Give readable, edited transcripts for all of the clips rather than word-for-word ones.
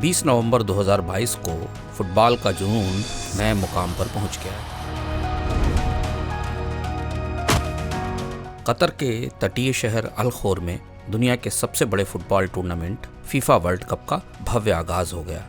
20 नवंबर 2022 को फुटबॉल का जुनून नए मुकाम पर पहुंच गया। कतर के तटीय शहर अल खोर में दुनिया के सबसे बड़े football tournament FIFA world cup का भव्य आगाज हो गया।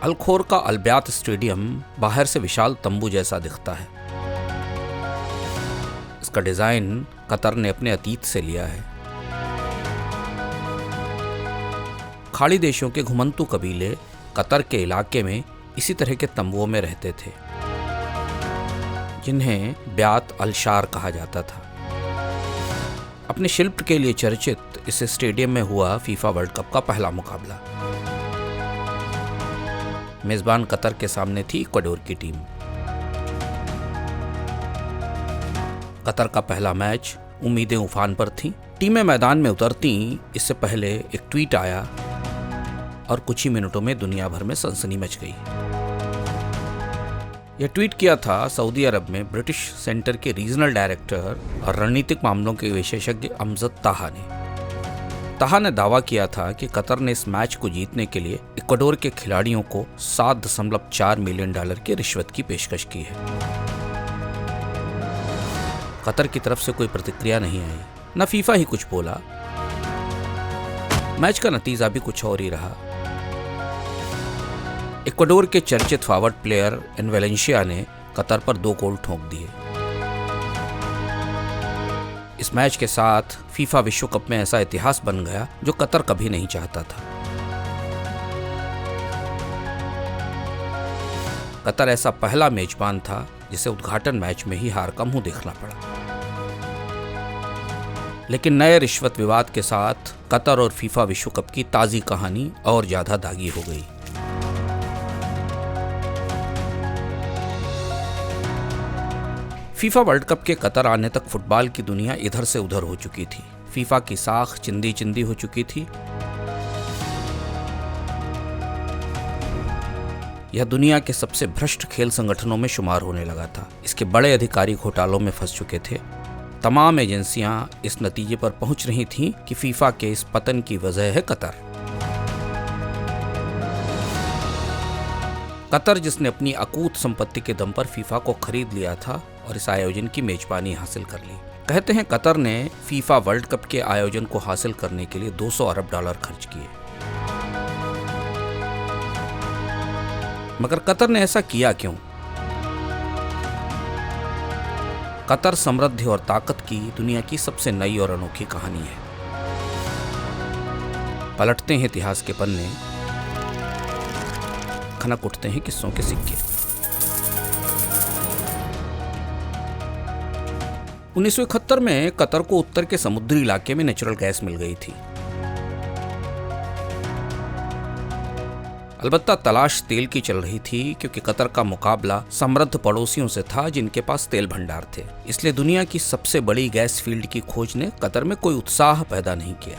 अल खोर का अलब्यात स्टेडियम बाहर से विशाल तंबू जैसा दिखता है। इसका डिजाइन कतर ने अपने अतीत से लिया है। खाड़ी देशों के घुमंतू कबीले कतर के इलाके में इसी तरह के तंबुओं में रहते थे, जिन्हें ब्यात अल-शार कहा जाता था। अपने शिल्प के लिए चर्चित इस स्टेडियम में हुआ फीफा वर्ल्ड कप का पहला मुकाबला। मेजबान कतर के सामने थी इक्वाडोर की टीम। कतर का पहला मैच उम्मीदें उफान पर थीं। टीमें मैदान में उतरती इससे पहले एक ट्वीट आया और कुछ ही मिनटों में दुनिया भर में सनसनी मच गई। यह ट्वीट किया था सऊदी अरब में ब्रिटिश सेंटर के रीजनल डायरेक्टर और रणनीतिक मामलों के विशेषज्ञ अमजद ताहा ने। ताहा ने दावा किया था कि कतर ने इस मैच को जीतने के लिए इक्वाडोर के खिलाड़ियों को $7.4 मिलियन की रिश्वत की पेशकश की है। कतर की तरफ से कोई प्रतिक्रिया नहीं आई, न फीफा ही कुछ बोला। मैच का नतीजा भी कुछ और ही रहा। इक्वाडोर के चर्चित फॉरवर्ड प्लेयर एन वेलेंशिया ने कतर पर 2 गोल ठोक दिए। इस मैच के साथ फीफा विश्व कप में ऐसा इतिहास बन गया जो कतर कभी नहीं चाहता था। कतर ऐसा पहला मेजबान था जिसे उद्घाटन मैच में ही हार का मुंह देखना पड़ा। लेकिन नए रिश्वत विवाद के साथ कतर और फीफा विश्व कप की ताजी कहानी और ज्यादा दागी हो गई। फीफा वर्ल्ड कप के कतर आने तक फुटबॉल की दुनिया इधर से उधर हो चुकी थी। फीफा की साख चिंदी चिंदी हो चुकी थी। यह दुनिया के सबसे भ्रष्ट खेल संगठनों में शुमार होने लगा था। इसके बड़े अधिकारी घोटालों में फंस चुके थे। तमाम एजेंसियां इस नतीजे पर पहुंच रही थीं कि फीफा के इस पतन की वजह है कतर। कतर जिसने अपनी अकूत संपत्ति के दम पर फीफा को खरीद लिया था और इस आयोजन की मेजबानी हासिल कर ली। कहते हैं कतर ने फीफा वर्ल्ड कप के आयोजन को हासिल करने के लिए $200 अरब खर्च किए। मगर कतर ने ऐसा किया क्यों? कतर समृद्धि और ताकत की दुनिया की सबसे नई और अनोखी कहानी है। पलटते हैं इतिहास के पन्ने, खनक उठते हैं किस्सों के सिक्के। 1971 में कतर को उत्तर के समुद्री इलाके में नेचुरल गैस मिल गई थी। अलबत्ता तलाश तेल की चल रही थी, क्योंकि कतर का मुकाबला समृद्ध पड़ोसियों से था जिनके पास तेल भंडार थे। इसलिए दुनिया की सबसे बड़ी गैस फील्ड की खोज ने कतर में कोई उत्साह पैदा नहीं किया।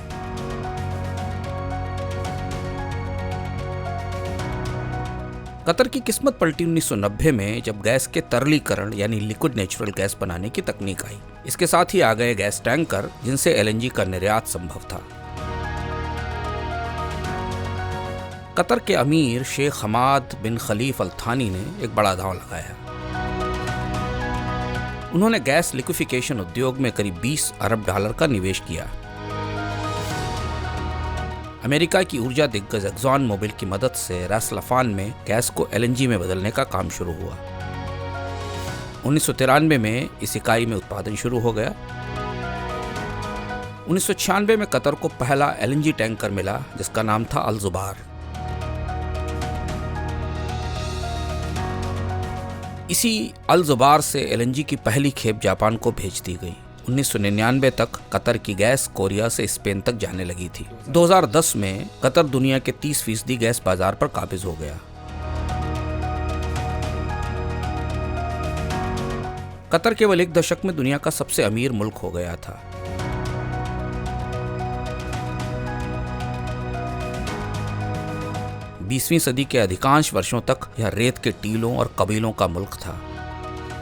कतर की किस्मत पलटी 1990 में, जब गैस के तरलीकरण यानी लिक्विड नेचुरल गैस बनाने की तकनीक आई। इसके साथ ही आ गए गैस टैंकर, जिनसे एलएनजी का निर्यात संभव था। कतर के अमीर शेख हमाद बिन खलीफ अल थानी ने एक बड़ा दांव लगाया। उन्होंने गैस लिक्विफिकेशन उद्योग में करीब $20 अरब का निवेश किया। अमेरिका की ऊर्जा दिग्गज एक्सॉन मोबिल की मदद से रास लफान में गैस को एलएनजी में बदलने का काम शुरू हुआ। 1993 में इस इकाई में उत्पादन शुरू हो गया। 1996 में कतर को पहला एलएनजी टैंकर मिला, जिसका नाम था अल जुबार। इसी अल जुबार से एलएनजी की पहली खेप जापान को भेज दी गई। 1999 तक कतर की गैस कोरिया से स्पेन तक जाने लगी थी। 2010 में कतर दुनिया के 30% गैस बाजार पर काबिज हो गया। कतर केवल 1 दशक में दुनिया का सबसे अमीर मुल्क हो गया था। 20वीं सदी के अधिकांश वर्षों तक यह रेत के टीलों और कबीलों का मुल्क था।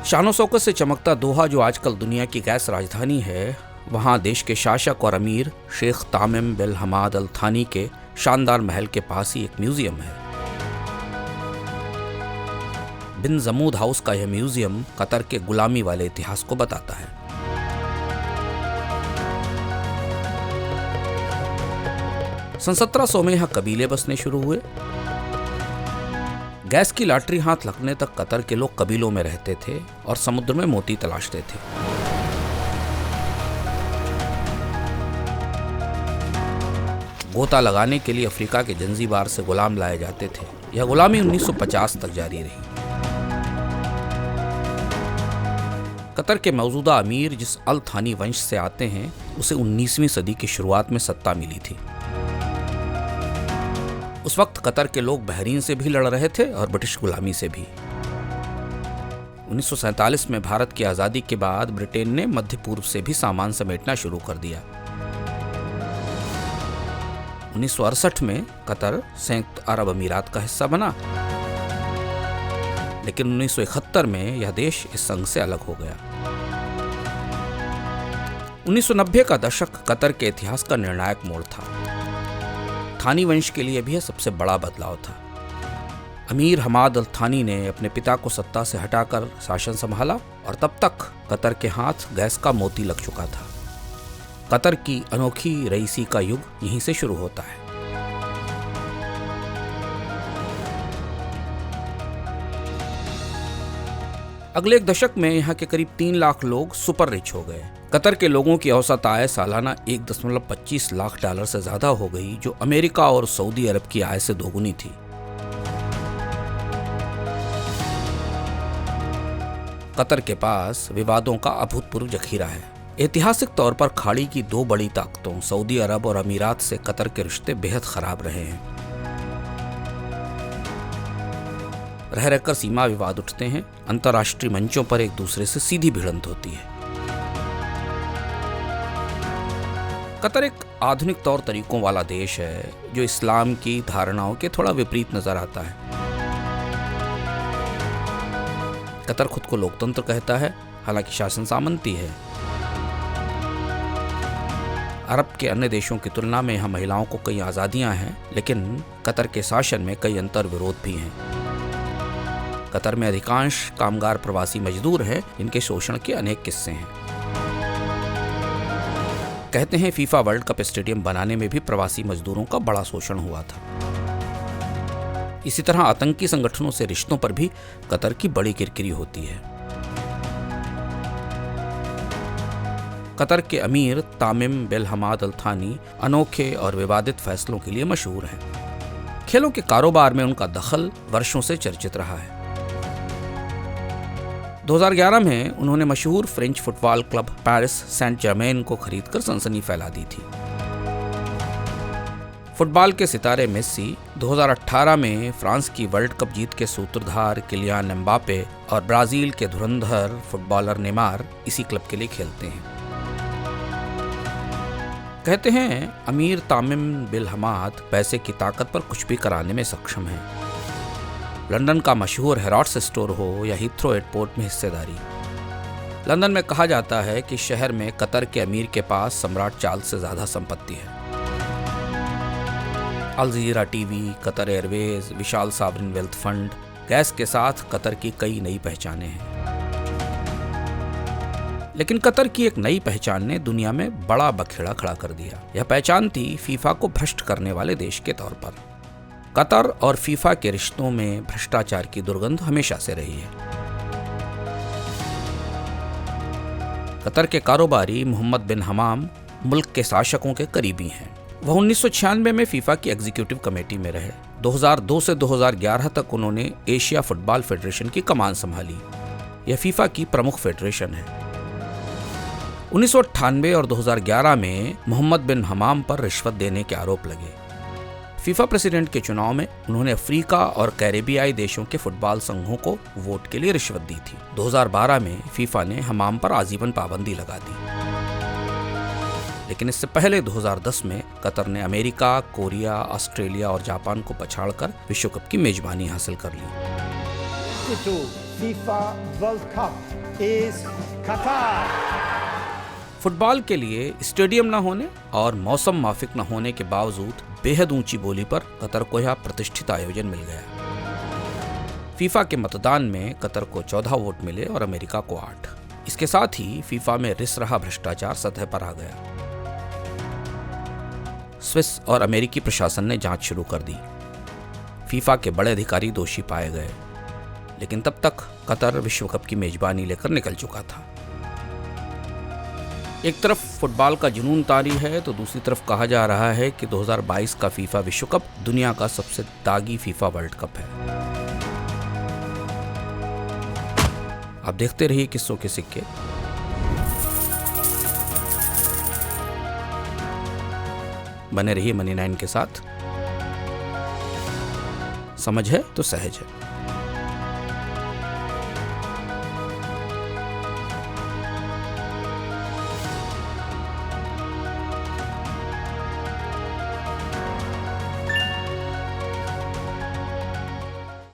शानो शौकत से चमकता दोहा, जो आजकल दुनिया की गैस राजधानी है, वहाँ देश के शासक और अमीर शेख तामिम बिन हमाद अल थानी के शानदार महल के पास ही एक म्यूजियम है। बिन जमूद हाउस का यह म्यूजियम कतर के गुलामी वाले इतिहास को बताता है। सन 1700 में यहाँ कबीले बसने शुरू हुए। गैस की लॉटरी हाथ लगने तक कतर के लोग कबीलों में रहते थे और समुद्र में मोती तलाशते थे। गोता लगाने के लिए अफ्रीका के जंजीबार से गुलाम लाए जाते थे। यह गुलामी 1950 तक जारी रही। कतर के मौजूदा अमीर जिस अल थानी वंश से आते हैं, उसे 19वीं सदी की शुरुआत में सत्ता मिली थी। उस वक्त कतर के लोग बहरीन से भी लड़ रहे थे और ब्रिटिश गुलामी से भी। 1947 में भारत की आज़ादी के बाद ब्रिटेन ने मध्य पूर्व से भी सामान समेटना शुरू कर दिया। 1968 में कतर संयुक्त अरब अमीरात का हिस्सा बना, लेकिन 1971 में यह देश इस संघ से अलग हो गया। 1990 का दशक कतर के इतिहास का निर्णायक मोड़ था। थानी वंश के लिए भी यह सबसे बड़ा बदलाव था। अमीर हमाद अल थानी ने अपने पिता को सत्ता से हटाकर शासन संभाला और तब तक कतर के हाथ गैस का मोती लग चुका था। कतर की अनोखी रईसी का युग यहीं से शुरू होता है। अगले एक दशक में यहाँ के करीब 3 लाख लोग सुपर रिच हो गए। कतर के लोगों की औसत आय सालाना 1.25 लाख डॉलर से ज्यादा हो गई, जो अमेरिका और सऊदी अरब की आय से दोगुनी थी। कतर के पास विवादों का अभूतपूर्व जखीरा है। ऐतिहासिक तौर पर खाड़ी की 2 बड़ी ताकतों सऊदी अरब और अमीरात से कतर के रिश्ते बेहद खराब रहे हैं। रह रहकर सीमा विवाद उठते हैं। अंतर्राष्ट्रीय मंचों पर एक दूसरे से सीधी भिड़ंत होती है। कतर एक आधुनिक तौर तरीकों वाला देश है, जो इस्लाम की धारणाओं के थोड़ा विपरीत नजर आता है। कतर खुद को लोकतंत्र कहता है, हालांकि शासन सामंती है। अरब के अन्य देशों की तुलना में यहाँ महिलाओं को कई आज़ादियाँ हैं, लेकिन कतर के शासन में कई अंतर विरोध भी हैं। कतर में अधिकांश कामगार प्रवासी मजदूर हैं, जिनके शोषण के अनेक किस्से हैं। कहते हैं फीफा वर्ल्ड कप स्टेडियम बनाने में भी प्रवासी मजदूरों का बड़ा शोषण हुआ था। इसी तरह आतंकी संगठनों से रिश्तों पर भी कतर की बड़ी किरकिरी होती है। कतर के अमीर तामिम बिन हमाद अल थानी अनोखे और विवादित फैसलों के लिए मशहूर हैं। खेलों के कारोबार में उनका दखल वर्षों से चर्चित रहा है। 2011 में उन्होंने मशहूर French football club Paris Saint Germain को खरीदकर सनसनी फैला दी थी। फुटबॉल के सितारे मेस्सी 2018 में फ्रांस की वर्ल्ड कप जीत के सूत्रधार किलियान एम्बापे और ब्राजील के धुरंधर फुटबॉलर नेमार इसी क्लब के लिए खेलते हैं। कहते हैं अमीर तामिम बिन हमाद पैसे की ताकत पर कुछ भी कराने में सक्षम है। लंदन का मशहूर हैरोड्स स्टोर हो या हीथ्रो एयरपोर्ट में हिस्सेदारी। लंदन में कहा जाता है कि शहर में कतर के अमीर के पास सम्राट चार्ल्स से ज्यादा संपत्ति है। अल जजीरा टीवी, कतर एयरवेज, विशाल सॉवरेन वेल्थ फंड, गैस के साथ कतर की कई नई पहचानें हैं। लेकिन कतर की एक नई पहचान ने दुनिया में बड़ा बखेड़ा खड़ा कर दिया। यह पहचान थी फीफा को भ्रष्ट करने वाले देश के तौर पर। कतर और फीफा के रिश्तों में भ्रष्टाचार की दुर्गंध हमेशा से रही है। कतर के कारोबारी मोहम्मद बिन हमाम मुल्क के शासकों के करीबी हैं। वह 1996 में फीफा की एग्जीक्यूटिव कमेटी में रहे। 2002 से 2011 तक उन्होंने एशिया फुटबॉल फेडरेशन की कमान संभाली। यह फीफा की प्रमुख फेडरेशन है। 1998 और 2011 में मोहम्मद बिन हमाम पर रिश्वत देने के आरोप लगे। फीफा प्रेसिडेंट के चुनाव में उन्होंने अफ्रीका और कैरेबियाई देशों के फुटबॉल संघों को वोट के लिए रिश्वत दी थी। 2012 में फीफा ने हमाम पर आजीवन पाबंदी लगा दी। लेकिन इससे पहले 2010 में कतर ने अमेरिका, कोरिया, ऑस्ट्रेलिया और जापान को पछाड़कर विश्व कप की मेजबानी हासिल कर ली। FIFA World Cup is Qatar. Football के लिए स्टेडियम न होने और मौसम माफिक न होने के बावजूद बेहद ऊंची बोली पर कतर को यह प्रतिष्ठित आयोजन मिल गया। फीफा के मतदान में कतर को 14 वोट मिले और अमेरिका को 8। इसके साथ ही फीफा में रिस रहा भ्रष्टाचार सतह पर आ गया। स्विस और अमेरिकी प्रशासन ने जांच शुरू कर दी। फीफा के बड़े अधिकारी दोषी पाए गए, लेकिन तब तक कतर विश्व कप की मेजबानी लेकर निकल चुका था। एक तरफ फुटबॉल का जुनून तारी है तो दूसरी तरफ कहा जा रहा है कि 2022 का फीफा विश्व कप दुनिया का सबसे दागी फीफा वर्ल्ड कप है। आप देखते रहिए किस्सों के सिक्के। बने रहिए मनी 9 के साथ। समझ है तो सहज है।